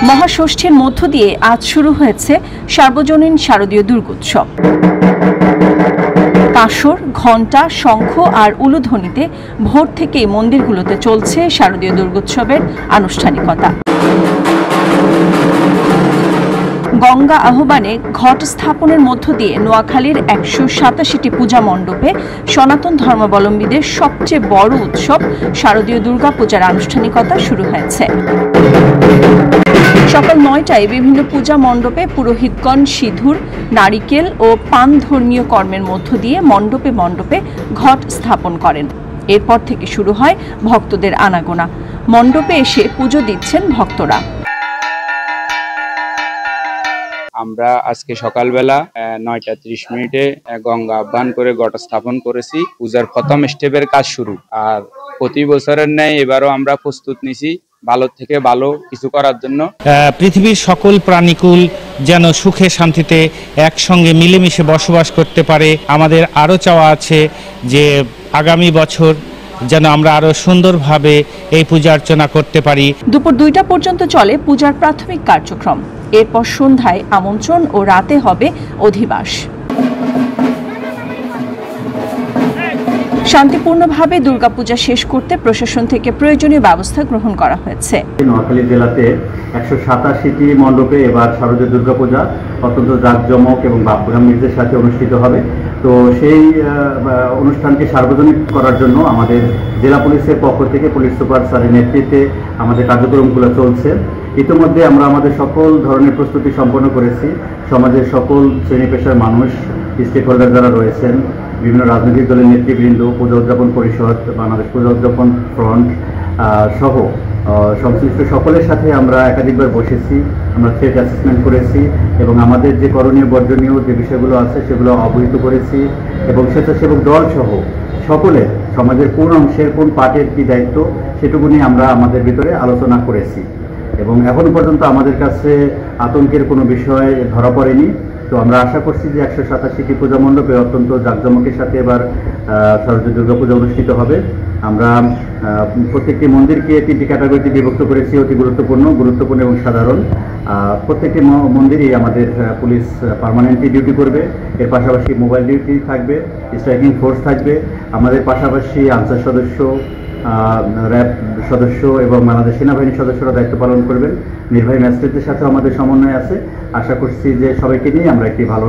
মহাষষ্ঠীর মধ্য দিয়ে আজ শুরু হয়েছে সার্বজনীন শারদীয় দুর্গোৎসব। কাসর, ঘণ্টা, শঙ্খ আর উলুধ্বনিতে ভোর থেকেই মন্দিরগুলোতে চলছে শারদীয় দুর্গোৎসবের আনুষ্ঠানিকতা। গঙ্গা আহ্বানে ঘট স্থাপনের মধ্য দিয়ে নোয়াখালীর ১৮৭টি পূজা মণ্ডপে সনাতন ধর্মাবলম্বীদের সবচেয়ে বড় উৎসব শারদীয় দুর্গাপূজার আনুষ্ঠানিকতা শুরু হয়েছে। সকাল ৯টায় বিভিন্ন পূজা মণ্ডপে পুরোহিতগণ সিঁদুর, নারিকেল ও পান ধর্মীয় কর্মের মধ্য দিয়ে মণ্ডপে মণ্ডপে ঘট স্থাপন করেন। এরপর থেকে শুরু হয় ভক্তদের আনাগোনা। মণ্ডপে এসে পুজো দিচ্ছেন ভক্তরা। আমরা আজকে সকালবেলা ৯টা ৩০ গঙ্গা আহ্বান করে ঘট স্থাপন করেছি। পূজার প্রথম স্টেপের কাজ শুরু। আর প্রতি বছরের ন্যায় এবারও আমরা প্রস্তুত নিছি ভালো থেকে ভালো কিছু করার জন্য। পৃথিবীর সকল প্রাণীকুল যেন সুখে শান্তিতে একসঙ্গে মিলেমিশে বসবাস করতে পারে। আমাদের আরও চাওয়া আছে যে আগামী বছর যেন আমরা আরো সুন্দরভাবে এই পূজা অর্চনা করতে পারি। দুপুর ২টা পর্যন্ত চলে পূজার প্রাথমিক কার্যক্রম। এরপর সন্ধ্যায় আমন্ত্রণ ও রাতে হবে অধিবাস। শান্তিপূর্ণভাবে দুর্গাপূজা শেষ করতে প্রশাসন থেকে প্রয়োজনীয় ব্যবস্থা গ্রহণ করা হয়েছে। নোয়াখালী জেলাতে ১৮৭টি মণ্ডপে এবার শারদীয় দুর্গাপূজা অত্যন্ত জাঁকজমক এবং বাপ্যগামীদের সাথে অনুষ্ঠিত হবে। তো সেই অনুষ্ঠানকে সার্বজনীন করার জন্য আমাদের জেলা পুলিশের পক্ষ থেকে পুলিশ সুপার স্যারের নেতৃত্বে আমাদের কার্যক্রমগুলো চলছে। ইতিমধ্যে আমরা আমাদের সকল ধরনের প্রস্তুতি সম্পন্ন করেছি। সমাজের সকল শ্রেণী পেশার মানুষ, স্টেক হোল্ডার যারা রয়েছেন, বিভিন্ন রাজনৈতিক দলের নেতৃবৃন্দ, পূজা উদযাপন পরিষদ, বাংলাদেশ পূজা উদযাপন ফ্রন্ট সহ সংশ্লিষ্ট সকলের সাথে আমরা একাধিকবার বসেছি। আমরা থ্রেট অ্যাসেসমেন্ট করেছি এবং আমাদের যে করণীয় বর্জনীয় যে বিষয়গুলো আছে সেগুলো অবহিত করেছি এবং স্বেচ্ছাসেবক দল সহ সকলের সমাজের কোন অংশের কোন পার্টের কী দায়িত্ব সেটুকু নিয়ে আমরা আমাদের ভিতরে আলোচনা করেছি এবং এখন পর্যন্ত আমাদের কাছে আতঙ্কের কোনো বিষয় ধরা পড়েনি। তো আমরা আশা করছি যে ১৮৭টি পূজা মণ্ডপে অত্যন্ত জাঁকজমকের সাথে এবার শারদীয় দুর্গাপূজা অনুষ্ঠিত হবে। আমরা প্রত্যেকটি মন্দিরকে 3টি ক্যাটাগরিতে বিভক্ত করেছি: অতি গুরুত্বপূর্ণ এবং সাধারণ। প্রত্যেকটি মন্দিরই আমাদের পুলিশ পার্মানেন্টলি ডিউটি করবে। এর পাশাপাশি মোবাইল ডিউটি থাকবে, স্ট্রাইকিং ফোর্স থাকবে। আমাদের পাশাপাশি আনসার সদস্য, র্যাব সদস্য এবং বাংলাদেশ সেনাবাহিনীর সদস্যরা দায়িত্ব পালন করবেন। নির্বাহী ম্যাজিস্ট্রেটদের সাথেও আমাদের সমন্বয় আছে। আশা করছি যে সবাইকে নিয়ে আমরা একটি ভালো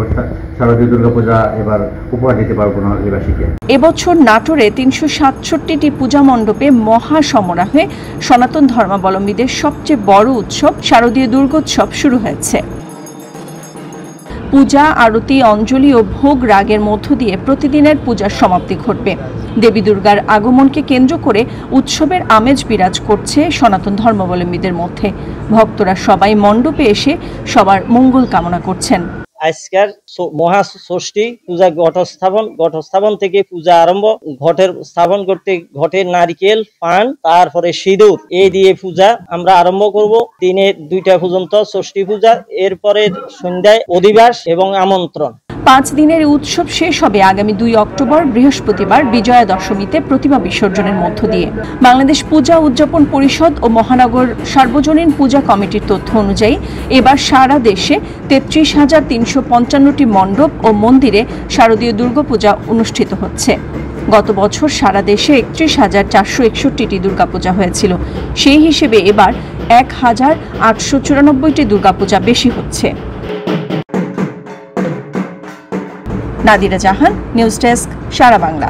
শারদীয় দুর্গাপূজা এবার উপহার দিতে পারবো নোয়াখালীবাসীকে। এবছর নাটোরে ৩৬৭টি পূজা মণ্ডপে মহা সমারোহে সনাতন ধর্মাবলম্বীদের সবচেয়ে বড় উৎসব শারদীয় দুর্গোৎসব শুরু হয়েছে। পূজা, আরতি, অঞ্জলি ও ভোগ রাগের মধ্য দিয়ে প্রতিদিনের পূজার সমাপ্তি ঘটবে। দেবী দুর্গার আগমনকে কেন্দ্র করে উৎসবের আমেজ বিরাজ করছে সনাতন ধর্মাবলম্বীদের মধ্যে। ভক্তরা সবাই মণ্ডপে এসে সবার মঙ্গল কামনা করছেন। আজকের মহাষষ্ঠী পূজা ঘট স্থাপন থেকে পূজা আরম্ভ। ঘটের স্থাপন করতে ঘটের নারিকেল, পান, তারপরে সিঁদুর এই দিয়ে পূজা আমরা আরম্ভ করব। দিনে 2টা পর্যন্ত ষষ্ঠী পূজা, এরপরে সন্ধ্যায় অধিবাস এবং আমন্ত্রণ। 5 দিনের উৎসব শেষ হবে আগামী 2 অক্টোবর বৃহস্পতিবার বিজয়া দশমীতে প্রতিমা বিসর্জনের মধ্য দিয়ে। বাংলাদেশ পূজা উদযাপন পরিষদ ও মহানগর সার্বজনীন পূজা কমিটির তথ্য অনুযায়ী এবার সারা দেশে ৩৩,৩৫৫টি মণ্ডপ ও মন্দিরে শারদীয় দুর্গাপূজা অনুষ্ঠিত হচ্ছে। গত বছর সারা দেশে ৩১,৪৬১টি দুর্গাপূজা হয়েছিল। সেই হিসেবে এবার ১,৮৯৪টি দুর্গাপূজা বেশি হচ্ছে। নাদিরা জাহান, নিউজ ডেস্ক, সারা বাংলা।